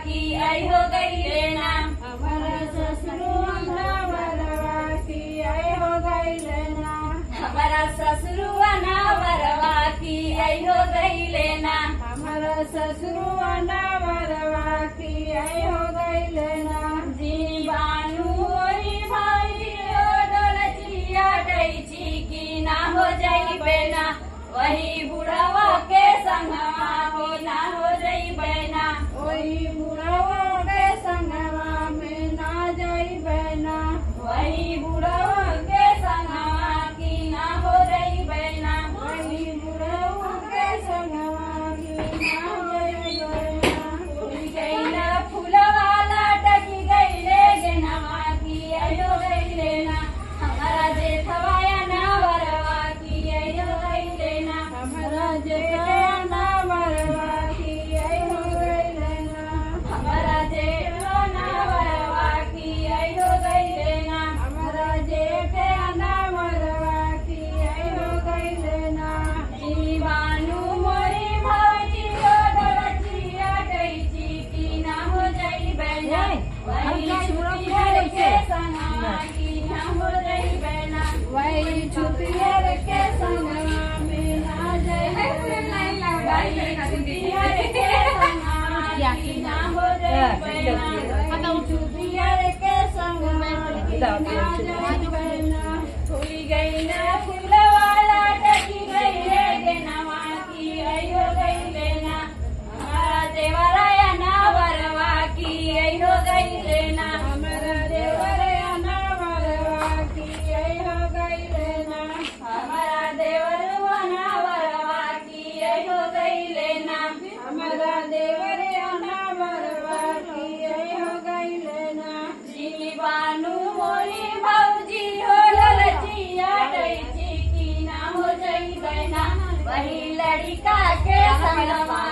की आई हो गई लेना। हमारा ससुरुआना वरवा की आई हो गई लेना। हमारा ससुरुआना वरवा की आई हो गई लेना। हमारा ससुरुआना वरवा की आई हो गई लेना। जीनी बानू मोरी भाई डोलचिया डैची की ना हो जाई बेना। वही बुढ़वा के संगवा हो ना हो जाई बेना। वही बुढ़वा के संगवा में ना जाई बहना। वही बुढ़वा के संगवा की ना हो जाई बेना। वही बुढ़वा के संगवा की ना जाई बहना। फूल गईला फूलवाला टकी गईले गेनवा की आयो गई लेना। हमारा जेठवाया ना वरवा की आयो गई लेना। हमारा जेठाना वरवा की आई हो गई लेना। हमारा जेठवाना वरवा की आयो गई लेना। हमारा जेठाना वरवा की आई हो गई लेना। जीवानु मोरी भौजी डोलचिया डैची की ना हो जाई बेना। वही छुटिया के संगवा की ना हो जाई बेना। वही छुटियर के संगवा में ना जाई बहना। वही छुटिया के संगवा की ना हो जाई बेना। छुटियर के संगवा की ना जाई बहना। फूल गई ना फूलवाला टकी गई रे गेनवा की आई हो गई लेना। हमारा देवराया ना वरवा की आई हो गई लेना। हमारा देवराना वरवा की आई हो गई लेना। हमारा देवरवाना वरवा की आई हो गई लेना। हमारा देवराना वरवा की आई हो गई लेना। जीनी बानू मोरी भौजी हो ललचिया डैची की ना हो जाई बहना। वही लड़का के संगवा